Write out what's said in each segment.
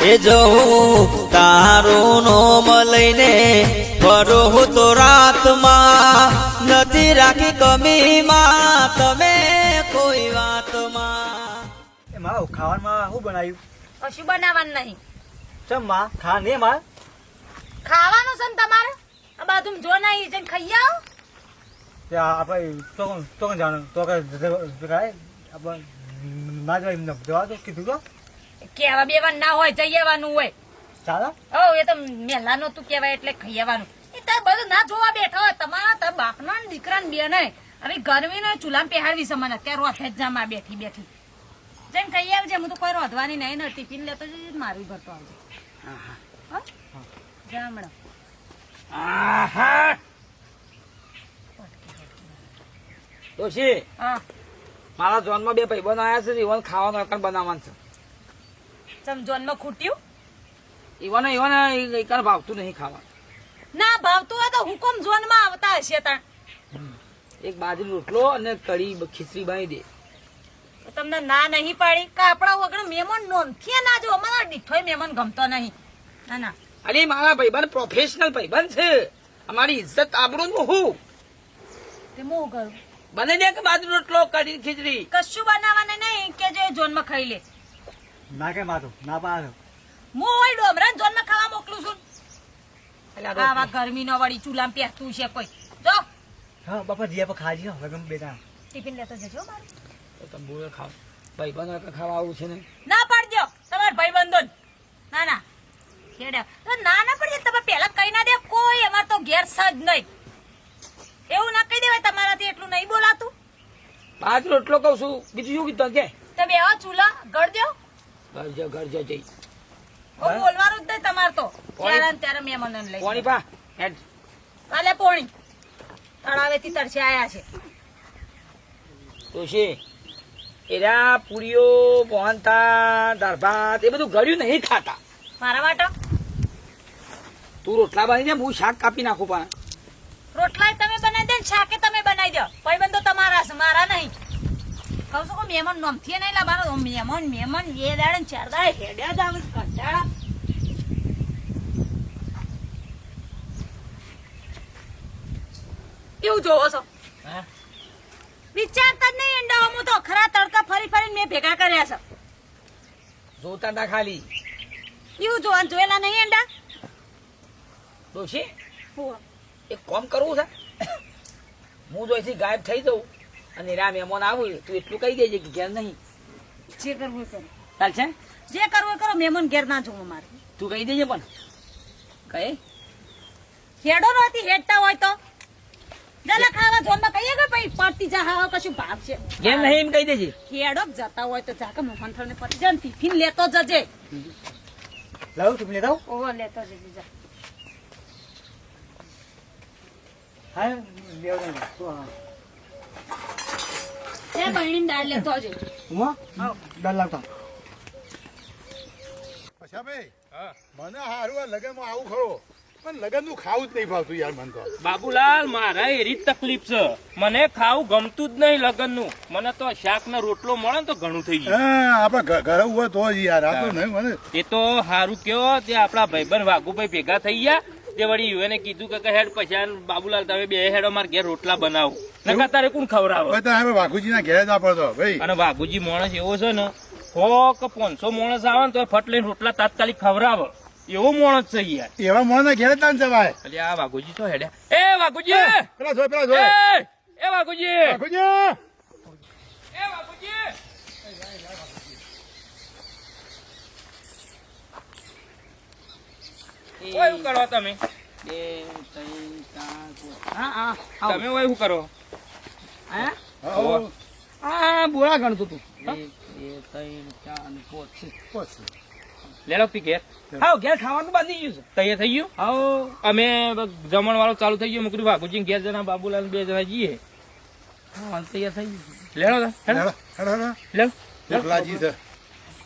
એ જવું તારું નોમ લઈને ફરો તો રાતમાં નથી રાખી કમીમાં તમે કોઈ વાતમાં. એ માં ખાવામાં શું બનાવ્યું? કશું બનાવવાનું નહીં. ચમ માં ખા ને માં ખાવાનું છે ને તમારે આ બાજુ જો નહીં જઈને ખાઈ આવો. ત્યાં આપણે તો જાણો તો આપણે ના જવાય એમને જવા તો કીધું તો કેવા બેવા ના હોય જઈ આવવાનું હોય. ચાલો એ તો મેલા નતું કેવાય એટલે ખાઈ આવવાનું. એ તાર બધું ના જોવા બેઠા હોય તમારા તાર બાપના ને દીકરા ને બે ને હવે ગરમી ને ચૂલા પહેરવી છે મને અત્યારે રોથે જ જામાં બેઠી બેઠી જઈને ખાઈ આવજે. હું તો કોઈ રોધવાની નહીં ને ટિફિન લેતો જઈ મારું ભરતો આવજે. જામડા ડોશી હા મારા જોનમાં બે ભાઈબંધ આવ્યા છે ઈવન ખાવાનું એકણ બનાવવાનું છે. સમજોનમાં ખૂટ્યું ઈવન એકણ ભાવતું નહીં ખાવાનું. ના ભાવતું હોય તો હુકમ ઝોનમાં આવતા હશે તાણ. એક બાજરી રોટલો અને કઢી ખીચડી બનાવી દે. તો તમને ના નહીં પાડી કે આપણા વગર મહેમાન નોંધીએ ના જો અમારા દીઠોય મહેમાન ગમતો નહીં. ના ના અરે મારા ભાઈબંધ પ્રોફેશનલ ભાઈબંધ છે. અમારી ઇજ્જત આબરૂ નું હું તે હું કરું બને દે કે બાજરી રોટલો કઢી ખીચડી કશું બનાવવાને નહીં કે જે ઝોનમાં ખાઈ લે. ના કે માતો ના પાડો હું હોય ડોમરા ઝોનમાં ખાવા મોકલું છું. એટલે આવા ગરમીનો વળી ચૂલામાં પહેરતું છે કોઈ. જો હા બાપા જીયા પર ખાજી હવે ગમે બેટા ટિફિન લેતો જજો મારે. તંબુએ ખાવ ભાઈબંધ એકણ ખાવા આવું છે ને. ના પાડજો તમારા ભાઈબંધો ના ના ખેડ્યા તો ના ના પડે તમે પેલા કઈ ના દે કોઈ અમાર તો ઘેર સજ નહીં. એવું ના કહી દેવાય તમારાથી એટલું નહીં બોલાતું. બાજરી રોટલો કહું છું બીજું શું કીધું કે તો બે ચૂલા ગળજો. ઘર જઈ બોલવાનું જ નહીં તમારે તો ત્યારે ને ત્યારે મહેમાનોને લઈ કોની પા હેડ કાલે પોણી તળાવેથી તરસે આયા છે. ડોશી એરા પૂરીઓ મોહનતા દાળ ભાત એ બધું ગળ્યું નહીં ખાતા. મારા માટે તું રોટલા બની દે હું શાક કાપી નાખું પણ રોટલા તમે બનાવી દે ને શાકે તમે બનાવી દો. ભાઈબંધો તમારા છે મારા નહીં. કહું છું કે મહેમાન નોમથી નહીં લાવવાનો. મહેમાન એ દાડે ને ચાર દાડે હેડ્યા જ આવે કંટાળા. કેવું જોવો છો વિચારતા જ નહીં ઈંડા હું તો ખરા તડકા ફરી ફરીને મેં ભેગા કર્યા છે. જોતા તા ખાલી એવું જોવાનું જોયેલા નહીં ઈંડા. ડોશી હું એક કામ કરવું છે હું જો અહીંથી ગાયબ થઈ જાઉં અને એરા મહેમાન આવું તું એટલું કહી દેજે કે ઘેર નહીં. જે કરવું કરો ચાલશે જે કરવું કરો મહેમાન ઘેર ના જોવું મારે. તું કહી દેજે પણ કહે હેડો નથી હેડતા હોય તો જલા ખાવા જોનમાં કહીએ કે ભાઈ પડતી જા હા કશું ભાગ છે ઘેર નહીં એમ કહી દેજે. હેડો જતા હોય તો જા કે મોહન થઈને પડી જાય ને ટિફિન લેતો જજે. લાવ તું લેતા આવ ઓહો લેતો જજે જા. હા લેવ ને તો હા એ બહેણીને દાળ લેતો જજે. ઉમા ડર લાગતા અચ્છા ભાઈ મને હારું આ લગનમાં આવું ખરો પણ લગન નું ખાવું જ નહીં ભાવતું યાર મને તો. બાબુલાલ મારા એરી જ તકલીફ છે. મને ખાવું ગમતું જ નહીં લગન નું. મને તો શાક ને રોટલો મળે ને તો ઘણું થઈ ગયું. હા આપડે ઘરે હોય તો જ યાર આ તો નહીં મને એ તો સારું કયો તે આપડા ભાઈબંધ વાઘુભાઈ ભેગા થઈ ગયા તે વળી યુવાને કીધું કે હેડ પછી બાબુલાલ તમે બે હેડો માર ઘેર રોટલા બનાવો નકા તારે કોણ ખવડાવે. હવે તો હવે વાઘુજી ના ઘેર જ પડતો ભાઈ. અને વાઘુજી માણસ એવો છે ને 100 કે 500 માણસ આવે ને તો ફટ લઈને રોટલા તાત્કાલિક ખવડાવે એવો માણસ છે યાર. એવા મોણા ઘેર જ ના જવાય. એટલે આ વાઘુજી તો હેડ્યા. એ વાઘુજી પેલા જોય એ વાઘુજી વાઘુજી એ વાઘુજી ઓય શું કરો તમે? 2 3 4 હા હા તમે ઓય શું કરો? હા આવો. આ બોળા ગણતું તું 1 2 3 4 5 લે લો પી ઘેર. હા ઘેર ખાવાનું બાંધી ગયું છે. તૈયાર થઈ ગયું? આવો અમે જમણ વાળો ચાલુ થઈ ગયો. મુકરી વાઘુજી ઘેર જણા બાબુલાલ 2 જણા જઈએ. હા તૈયાર થઈ ગયું. લેણો હેડો હેડો હેડો લે એકલાજી છે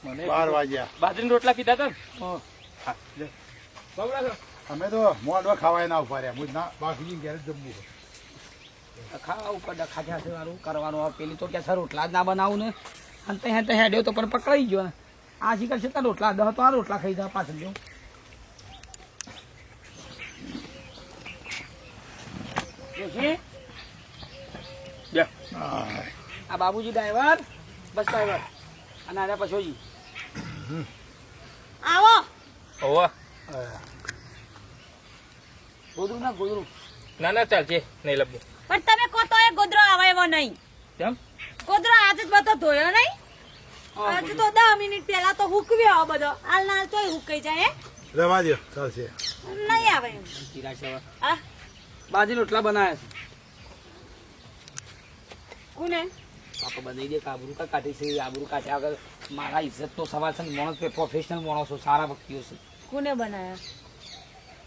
12 વાગ્યા. બાજરીના રોટલા કીધા હતા હા, લે. બાબુલાલ અમે તો મોઢવા ખાવાય ના ઉભા રહ્યા. મુજ ના વાઘુજી ઘેર જ જમવું છે. ખાવા ઉપર ખાધા છે વાળું કરવાનું. પેલી તો કે સર રોટલા જ ના બનાવું ને અને ત્યાં હેડ્યો તો પણ પકડાઈ ગયો ને આ શીખર છે રોટલા 10 તો આ રોટલા ખાઈ જા પાછળ જો આ બાબુજી ડ્રાઈવર બસ ડ્રાઈવર અને આના પછોજી આવો ઓવા ગોદરું ના ગોદરું ના ના ચાલશે નહીં લબો પણ તમે કહો તો એ ગોદરો આવે એવો નહીં કેમ ગોદરો આજે જ બધો ધોયો નહીં આજે તો 10 મિનિટ પહેલા તો હુકવ્યો આ બધો હાલ ના તોય હુકાઈ જાય રવા દો ચાલશે નહીં આવે એમ. હા બાજી રોટલા બનાવ્યા છે કોને પાપા બનાવી દે આબરૂ કા કાઢી છે આબરૂ કાઢ્યા વગર મારા ઇજ્જત તો સવાલ છે ને માણસ પ્રોફેશનલ માણસો સારા વ્યક્તિઓ છે કોને બનાયા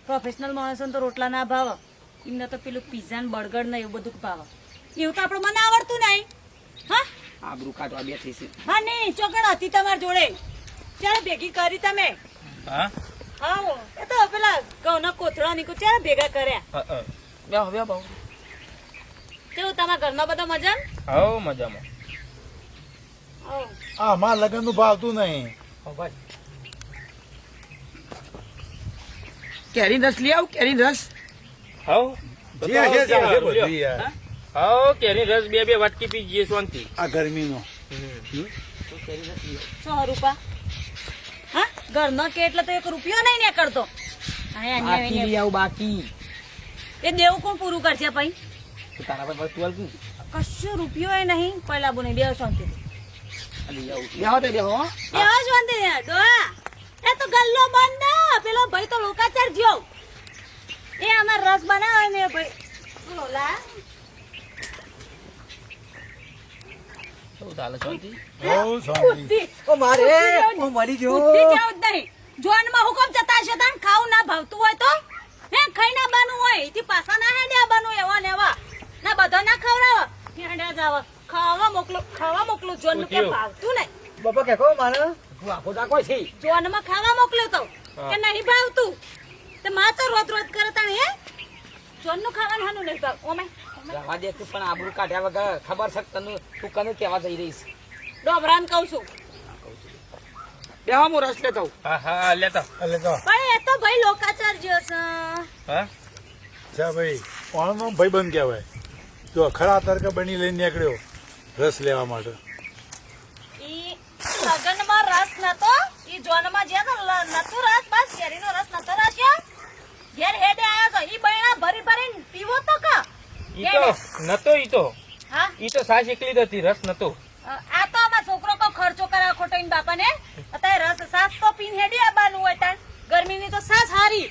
પ્રોફેશનલ માણસો તો રોટલા ના ભાવ એમને તો પેલું પીઝા ને બર્ગર ને એવું બધું ભાવ એવું તો આપણે મને આવડતું નહીં હા આબરૂ કાઢવા બેઠી છે હા નહીં ચોકડ હતી તમારી જોડે ચાલો ભેગી કરી તમે હા હા એ તો પેલા ઘઉંના કોથળા નીકળ ચાલો ભેગા કર્યા બે બહુ કેવું તમારા ઘરમાં બધા મજા આવો મજામાં આ માર લગન નું ભાવતું નહીં કેરી રસ લઈ આવું કેરી રસ હાવ જે છે ચાલશે બધું યાર હાવ કેરી રસ બે વાટકી પી જઈએ શાંતિ આ ગરમીનો 100 રૂપિયા હા ઘરનો કે એટલે તો 1 રૂપિયો નહીં ને કરતો બાકી લઈ આવું બાકી એ દેવું કોણ પૂરું કરશે ભાઈ તારા પર બસ 12 કશું રૂપિયો એ નહીં પહેલા બોને બે શાંતિ લઈ આવું બેહો તે બેહો એ શાંતિ દોહા એ તો ગલ્લો બંધ પેલો ભાઈ તો લોકાચાર જ્યો એ અમાર રસ બનાવે ને ભાઈ બોલા શું ચાલે શાંતિ બહુ શાંતિ બુદ્ધિ ઓ મારે હું મરી ગયો બુદ્ધિ જાવ જ નહીં જોનમાં હુકમ જતા છે તાન ખાવું ના ભાવતું હોય તો હે ખાઈ ના બાનું હોય એથી પાછા ના હેડ્યા બાનું એવા ને એવા ના બધા ના ખવડાવ હેડ્યા જાવ ખાવા મોકલું જોન કે ભાવતું નહીં બાપા કે કહો મારે તું આખો દાખો છે જોનમાં ખાવા મોકલ્યો તો કે નહીં ભાવતું તે માં તો રોજ કરે તાણ હે જોનનું ખાવાનું હાનું નહીં ભાવ ઓમે રવા દે તું પણ આબરૂ કાઢ્યા વગર ખબર છે તને તું કને કહેવા જઈ રહીશ ડોબરાન કહું છું બેહો હું રસ લેતો હા હા લેતા એટલે તો પણ એ તો ભાઈ લોકાચાર જ્યો છે હા છે ભાઈ ઓણનો ભાઈ બંધ કહેવાય તો ખરા તરકે બની લઈને નીકળ્યો રસ લેવા માટે ઈ લગનમાં રસ નતો ઈ જોનમાં જે નતો રસ બસ શેરીનો રસ નતો રાખ્યો ઘેર હેડે આયો તો ઈ બૈણા ભરી ભરીને પીવો તો કા ઈ તો નતો હા ઈ તો સાસ એકલી જ હતી રસ નતો આ તો અમાર છોકરો કો ખર્ચો કરાવ ખોટાઈને બાપાને અત્યારે રસ સાસ તો પીને હેડી આવવાનું હોય તાણ ગરમીની તો સાસ હારી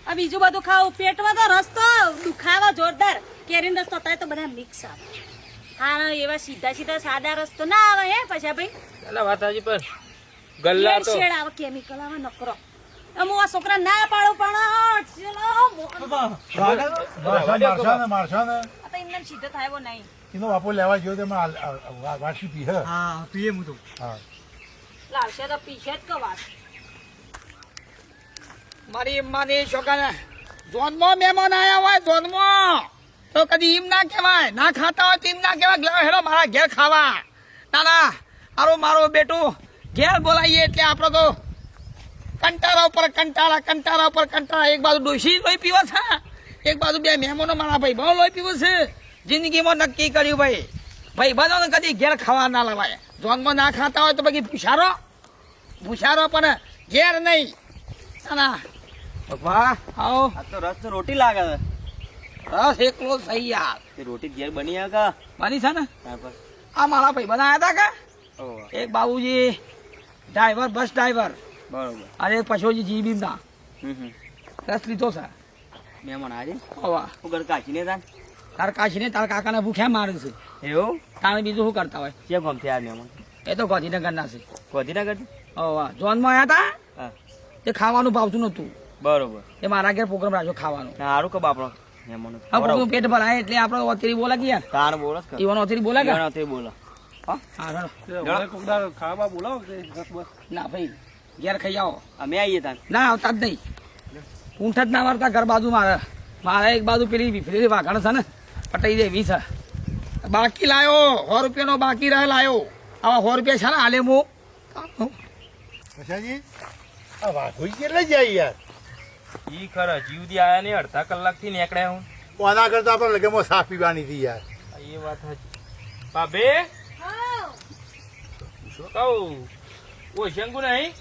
આ બીજું બધું ખાવું પેટમાં તો રસ તો દુખાવા જોરદાર કેરીનો રસ તો અત્યારે તો બધા મિક્સ આવે હા એવા સીધા સાદા રસ તો ના આવે હે પછી ભાઈ ચાલો વાત હાજી પર ગલ્લા તો શેડ આવે કેમિકલ આવે નકરો હું આ છોકરા ના પાડું પણ ચલો મારશો ને આ તો એમને સીધો થાય એવો નહીં એનો બાપો લેવા ગયો તો એમાં વાટકી પી હે હા પીએ હું તો હા લાવશે તો પીશે જ કવાત મારી માની છોકરાને ઝોનમાં મહેમાન આયા હોય ઝોનમાં તો કદી એમ ના કહેવાય ના ખાતા હોય તો એમ ના કહેવાય લાવો હેડો મારા ઘેર ખાવા ના મારો બેટું ઘેર બોલાવીએ એટલે આપણે તો કંટાળા ઉપર કંટાળા એક બાજુ ડોશી લોહી પીવો છે એક બાજુ બે મહેમાનો મારા ભાઈ બહુ લોહી પીવો છે જિંદગીમાં નક્કી કર્યું ભાઈ બધાને કદી ઘેર ખાવા ના લવાય ઝોનમાં ના ખાતા હોય તો પછી પૂછારો પણ ઘેર નહીં ના વાહ આવો આ તો રસ તો રોટી લાગે છે રસ એકલો સહી યાર તે રોટી ઘેર બની આવે કા બની છે ને ત્યાં પર આ મારા ભાઈ બનાયા હતા કા ઓહ એક બાબુજી ડ્રાઈવર બસ ડ્રાઈવર બરોબર અને એક પછોજી જીબીમના રસ લીધો છે મહેમાન આજે હવા ઉગર કાચીને તાન તાર કાશીને તાર કાકાને ભૂખ્યા મારે છે એવું તારે બીજું શું કરતા હોય કેમ ગમશે આ મહેમાન એ તો ગાંધીનગરના છે ગાંધીનગર હવા જોનમાં આવ્યા હતા હા તે ખાવાનું ભાવતું નતું બરોબર એ મારા ઘેર પ્રોગ્રામ રાખ્યો ખાવાનો સારું કે બાપડો મહેમાન હવે કોકનું પેટ ભરાય એટલે આપણે ઓતરી બોલા કે યાર તાર બોલો ઈવન ઓતરી બોલા કે તે બોલો હા ખાવા બોલાવો રસ બસ ના ભાઈ ઘેર ખાઈ આવો અમે આવીએ તાન ના આવતા જ નહીં ઊંઠ જ ના મારતા ઘર બાજુ મારે એક બાજુ પેલી વિફરેલી વાઘણ છે ને પટાઈ દેવી છે બાકી લાયો 100 રૂપિયાનો બાકી રહે લાયો આવા 100 રૂપિયા છે ને હાલે હું કશાજી આ વાઘોઈ કેટલે જાય યાર ઈ ખરા જીવદી આયા ને અડધા કલાકથી નીકળ્યા હું કોના કરતા આપણે લગેમાં સાફ પીવાની હતી યાર એ વાત સાચી બાબે કહું ઓશંગુ નહીં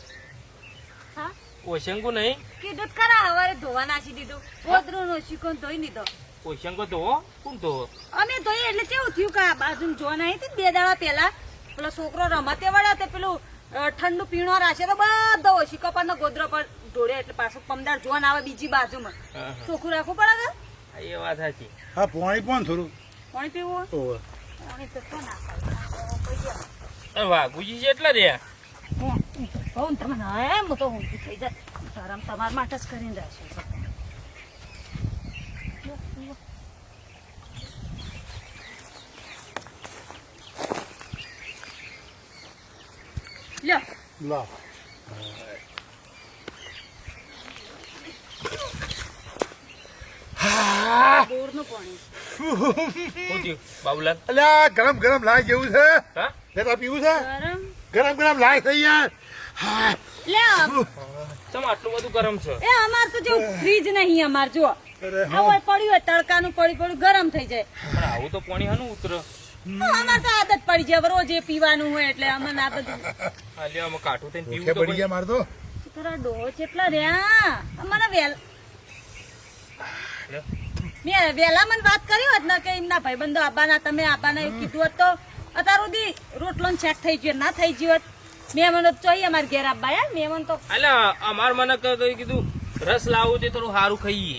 હા? ઓશંગુ નહીં કીધું જ ખરા હવારે ધોવા નાખી દીધું ગોદરું નો શીખો ધોઈ દીધો ઓશંગો તો કોણ તો અમે ધોઈ એટલે કેવું થયું કે આ બાજુ જોન આવી હતી ને 2 દાડા પહેલા પેલો છોકરો રમતે વળ્યો તે પેલું ઠંડુ પીણો રાખે તો બધો ઓશીકો પર ગોદરો પર ઢોળે એટલે પાછું પમદાર જોન આવે બીજી બાજુમાં ચોખ્ખું રાખવું પડે કે એ વાત સાચી હા પાણી પણ થોડું પાણી પીવું હોય? ઓવે પાણી તો શું ના વાઘુજી જેટલા રહ્યા કહું ને તમે એમ તો હું થઈ જાય તારામ તમારા માટે જ કરીને રહેશે લ્યો લા બોરનું પાણી શું થયું બાબુલાલ અલ્યા ગરમ ગરમ લાય જેવું છે હા જરા પીવું છે ગરમ ગરમ ગરમ લાય છે યાર હા લે ચમ આટલું બધું ગરમ છે એ અમાર તો જો ફ્રીજ નહીં અમાર જો અરે આ હોય પડ્યું હોય તડકાનું પડ્યું ગરમ થઈ જાય પણ આવું તો પાણી હાનું ઉતરે અમાર તો આદત પડી જાય રોજ એ પીવાનું હોય એટલે અમને આ બધું આ લ્યો આમાં કાઠું થઈને ભૂખે પીવું તો પડી ગયા માર તો તારા ડોહો કેટલા રહ્યા અમારે મેં વેલા મને વાત કરી હોત ને કે એમના ભાઈબંધો આબાના તમે આબાના એવું કીધું હોત તો અત્યાર સુધી રોટલો સેટ થઈ ગયો ના થઈ ગયો હોત મેં મને જોઈએ અમારે ઘેર આબા યાર મેં મને તો અલ્યા અમાર મને કીધું રસ લાવું તે થોડું સારું ખાઈએ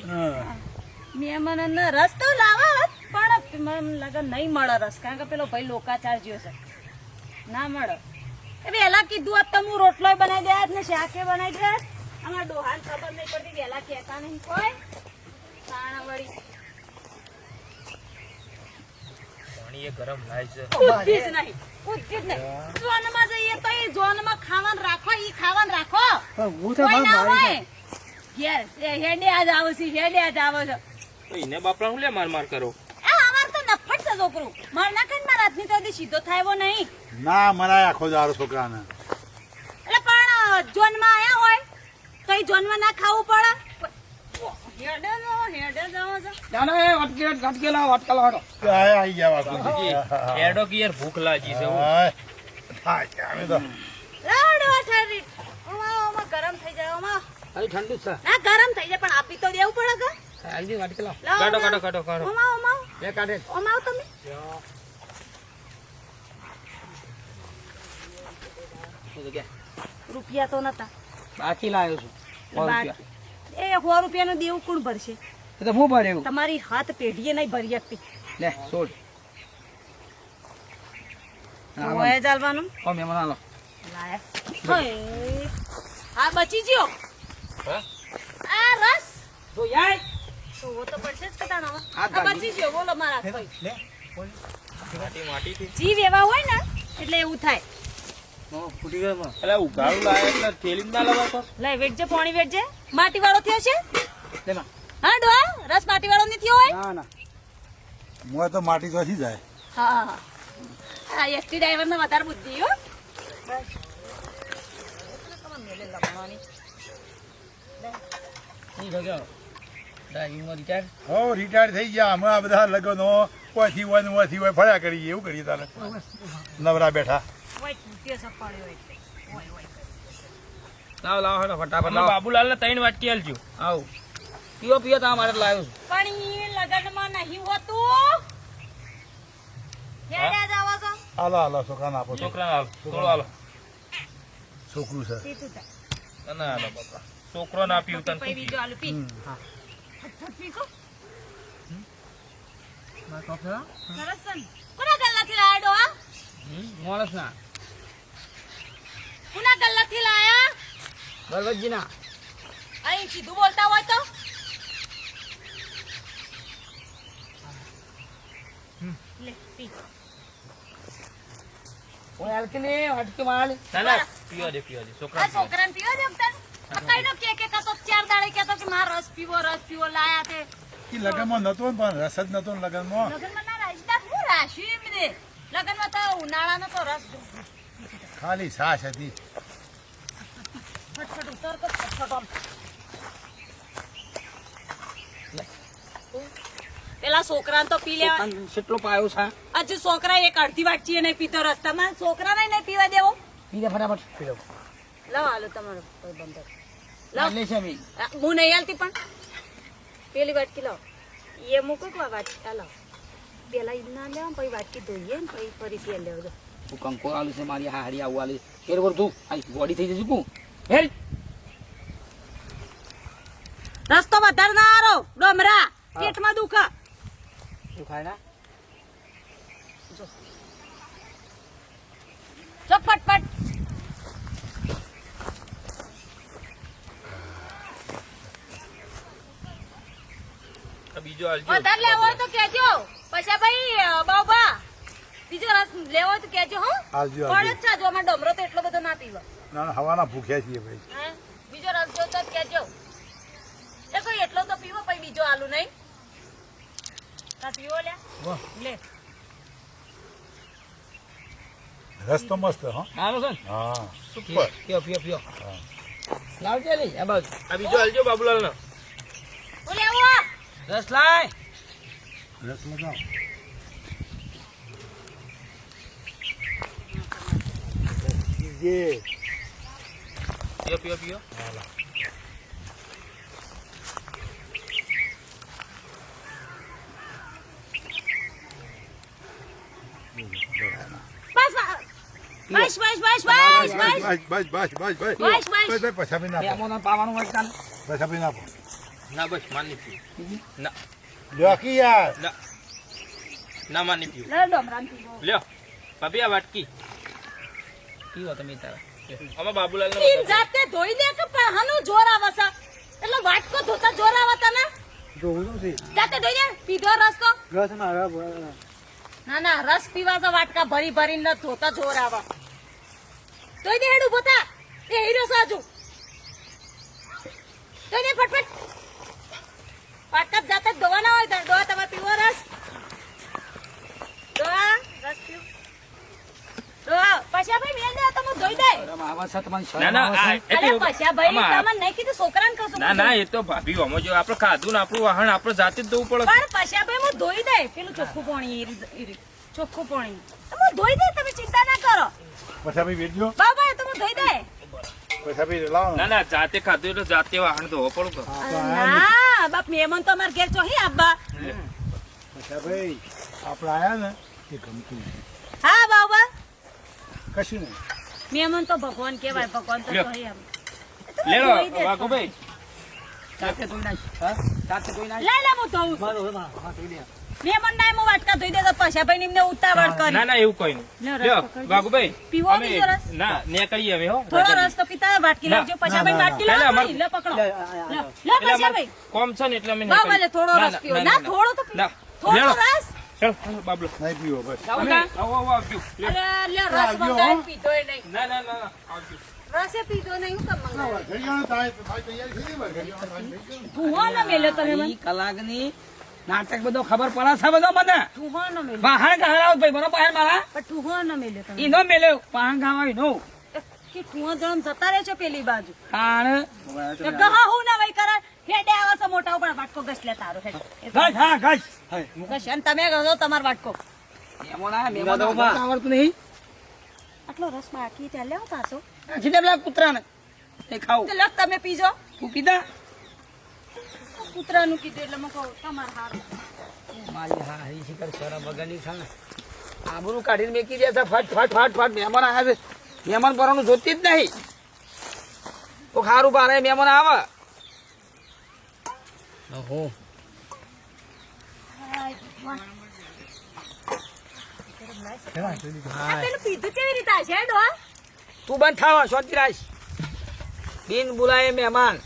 મેં મને રસ તો લાવા હોત પણ મને લાગે નહીં મળે રસ કારણ કે પેલો ભાઈ લોકાચાર જ્યો છે ના મળે એ વહેલા કીધું હોત તો હું રોટલો બનાવી દે ને શાકે બનાવી દે અમારા ડોહાને ખબર નહીં પડતી વહેલા કહેતા નહીં કોઈ તાણા વળી પાણી એ ગરમ લાય છે બુદ્ધિ જ નહીં બુદ્ધિ જ નહીં ઝોનમાં જઈએ તો એ ઝોનમાં ખાવાનું રાખો ઈ ખાવાનું રાખો કોઈ ના હોય ઘેર હેડે આજ આવે છે હેડે આજ આવે છે તો એને બાપરા હું લે માર માર કરો આ અમાર તો નફટ છે છોકરું માર ના કઈ મારા હાથની તો સીધો થાય એવો નહીં ના મરાય આખો દારો છોકરાને એટલે પણ ઝોનમાં આયા હોય તો એ ઝોનમાં ના ખાવું પડે હેડે જાઓ છો જાણે વાટકેલા વાટકેલા હાડો આઈ ગયા વાઘોજી એડો કે યાર ભૂખ લાગી છે હો. હાય થાય અમે તો લાડવા ઠરી ઓમાં ગરમ થઈ જાય ઓમાં અહીં ઠંડુ છે ના ગરમ થઈ જાય પણ આપી તો દેવું પડે કે આવી વાટકેલા કાઢો કાઢો કાઢો કાઢો ઓમાં ઓમાં બે કાઢે ઓમાં આવો તમે રૂપિયા તો નતા બાકી લાવ્યો છું એ 100 રૂપિયાનું દેવું કોણ ભરશે એ તો હું ભર્યું તમારી હાથ પેઢીએ નહીં ભરી શકતી લે છોડ હોય ચાલવાનું ઓ મહેમાન આલો લાયા હા બચી ગયો હા? આ રસ તો યાર તો વો તો પડશે જ કટાણો હા, આ બચી ગયો બોલો મારા ભાઈ લે માટી માટીથી જીવ એવા હોય ને એટલે એવું થાય ફૂટી ગયો અલ્યા ઉઘાડું લાય એટલે થેલી ના લવાતો લઈ વેચજે પાણી વેચજે માટી વાળો થયો છે લેમાં હા ડોહા રસ માટી વાળો નહીં થયો હોય ના ના મોય તો માટી તો જાય હા હા હા એસટી ડ્રાઈવર ને વધારે બુદ્ધિ હો નહીં ભગ્યો ડ્રાઈવિંગમાં રિટાયર હો રિટાયર થઈ ગયા અમે આ બધા લગનો ઓથી હોય ને ઓથી હોય ફર્યા કરીએ એવું કરીએ તારે નવરા બેઠા ઓય તૂટ્યો છે પડ્યો એટલે ઓય ઓય લાવો લાવો હેડો ફટાફટ અમે લાવો બાબુલાલ ને 3 વાટકી આલજો આવો પીવો પીવો તો મારે લાવ્યો છું પણ ઈ લગનમાં નહીં હોતું હેડે જાવો છો હાલો હાલો છોકરાને આપો છો છોકરાને હાલ થોડું હાલો છોકરું છે પીતું તા તને હાલો બાપા છોકરો ના પીવું તને પઈ શું બીજો આલુ પી હા ફટફટ પી કો મારે કોફી લાવો? સરસ છે ને કોના ગલ્લાથી લાયા ડોહા માણસ ના કોના ગલ્લાથી લાયા બલવતજી ના અહીં સીધું બોલતા હોય તો લે પી ઓય હલકી ને હટકે માર ના ના પીવા દે આ છોકરા છોકરાને પીવા દે તને કઈ નો કે તો 4 દાડે કેતો કે માર રસ પીવો લાયા તે એ લગનમાં નતો ને પણ રસ જ નતો ને લગનમાં લગનમાં ના રાશતા હું રાશી એમને લગનમાં તો ઉનાળાનો તો રસ ખાલી છાશ હતી ઉતાર તો ફટફટ આમ. પેલા છોકરાને તો પી લેવા. કેટલો પાયો છે હજુ છોકરા એક અડધી વાટચી નહીં પીતો રસ્તામાં. છોકરાને નહીં પીવા દેવો. પી દે ફટાફટ પી લો લાવ હાલો તમારો બંદર લાવ. લે છે મી હું નહીં હાલતી પણ પેલી વાટકી લાવ. એ મૂકો કે વાટકી લાવ. પેલા ઈ ના લેવા પછી વાટકી ધોઈએ ને પછી ફરી તેલ લેવા. તું કંકો આલુ છે મારી હાડી આવું આલી ફેર વર તું આ બોડી થઈ જશે કું હેલ રસ્તો વધારે ના આરો ડોમરા પેટમાં દુખા. તું ખાય ના જો ફટફટ. બીજો હાલજો વધારે લેવો હોય તો કેજો. પછી ભાઈ બાબા બીજો રસ લેવો હોય તો કેજો. હો આવજો, પડે આવજો. જ છે. જો અમારે ડોમરો તો એટલો બધો ના પીવા. ના ના, હવાના ભૂખ્યા છીએ ભાઈ. હે? બીજો રસ જોતો જ કેજો. એ કોઈ એટલો તો પીવો પછી બીજો આલુ નહીં. તા પીવો લે લે. રસ તો મસ્ત હો. આનો છે ને હા સુપર. પીઓ પીઓ પીઓ લાવજે લે આ બાજુ આ બીજો હાલજો બાબુલાલ નો હું લેવો. રસ લાય રસ લગાવ. જે પીઓ પીઓ પીઓ બસ બસ બસ બસ બસ બસ બસ બસ બસ બસ બસ બસ. બસ બસ પછાવી ના મેમોને પાવાનું હોય કાલે પછાવી ના ના બસ માની પીવું ના જોકી યાર. ના ના માની પીવું લે ડોમરાન પીવો. લ્યો ભાભી આ વાટકી પીવો તમે તારા આમાં બાબુલાલ તીન જાતે ધોઈ દે કે પાહાનું જોર આવે છે. એટલે વાટકો ધોતા જોર આવે તને. જોવું છે જાતે ધોઈ દે. પીધો રસ તો. રસ ના ના ના રસ પીવા તો વાટકા ભરી ભરીને ન ધોતા જોર આવે. ધોઈ દે હેડ ઉભો થા. એ હીરો સાજુ ધોઈ દે ફટફટ. વાટકા જાતે જ ધોવાના હોય તો ડોહા તમારે પીવો રસ. ડોહા રસ પીવો. ડોહા પછા ભાઈ મેલ દે તો હું ધોઈ દે. આવા છે તમારી શરમ ના ના આવે છે? આ અરે પછા ભાઈ આમાં તમને નહીં કીધું છોકરાને કશું. ના ના એ તો ભાભી આમાં જો આપણે ખાધું ને આપણું વાહન આપણે જાતે જ ધોવું પડે પણ પછા ભાઈ હું ધોઈ દે. પેલું ચોખ્ખું પાણી ચોખ્ખું પાણી હું ધોઈ દે. તમે ચિંતા ના કરો પછાવી વેચજો. બાબા તો હું ધોઈ દે. પછાવી લાવો ના ના જાતે ખાધું એટલે જાતે વાહન ધોવો પડું ના બાપ મહેમાન તો અમારે ઘેર ચોહી આબા. પછાવી આપણે આયા ને એ ગમતું હા બાબા કશું નહીં. મહેમાન તો ભગવાન કહેવાય. ભગવાન તો લ્યો. ચોહી આમ. લે લો ધોઈ દે. વાઘુભાઈ જાતે ધોઈ નાખ હા જાતે ધોઈ નાખ લે લે હું ધોઉં છું. મહેમાન ના હું વાટકા ધોઈ દે તો પછા ભાઈ એમને ઉતાવળ કરી. ના ના એવું કોઈ નહીં લ્યો, રસ લ્યો પકડજો. વાઘુભાઈ પીવો અમે બીજો રસ? ના ને કરીએ અમે હો થોડો રસ તો પીતા હોય, વાટકી ના, લાવજો. પછા ભાઈ વાટકી ના, લાવો ના, નહીં. લે પકડો. લે એટલે પછા અમારે ભાઈ કોમ છે ને એટલે અમે બાબા લે થોડો રસ પીવો. ના થોડો તો ના થોડો લેલો. રસ. ચાલ બાબલો નહીં પીવો બસ. અમે આવો આવો આવજો લ્યો. અરે લે રસ મંગાવીને પીધોય નહીં. ના ના ના ના, આવજો રસે પીધો નહીં. હું કેમ મંગાવ્યો? ઘડિયાળો થાય તો ભાઈ તૈયાર થઈ જાય. ઘડિયાળો થાય થઈ ગયો. ઠુહાનો મેલ્યો તમે મને. ઈ કલાકની નાટક બધો ખબર પડે છે બધો મને ઠુહાનો મેલ્યો. વાહણ ગહરાવ ભાઈ બરોબર બહાર મારા પણ ઠુહાનો મેલ્યો તમે. ઈનો મેલ્યો વાહણ ગાવા નો કે ઠુહા જણમ જતા રહે છે પેલી બાજુ. કાણ તો ગહા હું ના વઈ કરે. હેડે આવા છે મોટા ઉપર વાટકો ગસ લે તારો. હેડ. ગજ હા ગજ ગસ અને તમે ગયો તમાર વાટકો. મેમોન આવડતું નહીં આટલો રસ બાકી ત્યાં લેવો પાછો. નાખી દે પેલા કૂતરાને એ ખાવું તો લખ તમે પીજો. તું પીધા કૂતરાનું કીધું એટલે મેં કહું તમાર હારું. મારી હા હરી શિખર શરમ વગરની છે ને આબરૂ કાઢીને મેકી દે છે ફટ ફટ ફટ ફટ મહેમાન આવ્યા છે મહેમાન પરવાનું જોતી જ નહીં તો ખારું બારે મહેમાન આવે ઓહો આ પેલું પીધું કેવી રીતે હશે હેડો? તું બંધ થાવા શાંતિ રાખ બિન બોલાય મહેમાન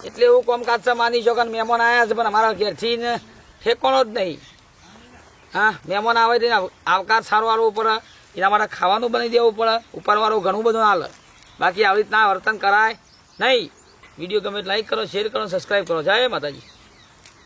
એટલે એવું કોમકાજ છે માની શકો ને મહેમાન આવ્યા છે પણ અમારા ઘેરથી ને ઠેકોણો જ નહીં હા મહેમાન આવે તેને આવકાર સારો આવવો પડે એના માટે ખાવાનું બની દેવું પડે ઉપરવાળું ઘણું બધું હાલે બાકી આવી રીતના વર્તન કરાય નહીં વિડીયો ગમે લાઈક કરો શેર કરો સબસ્ક્રાઈબ કરો જય માતાજી.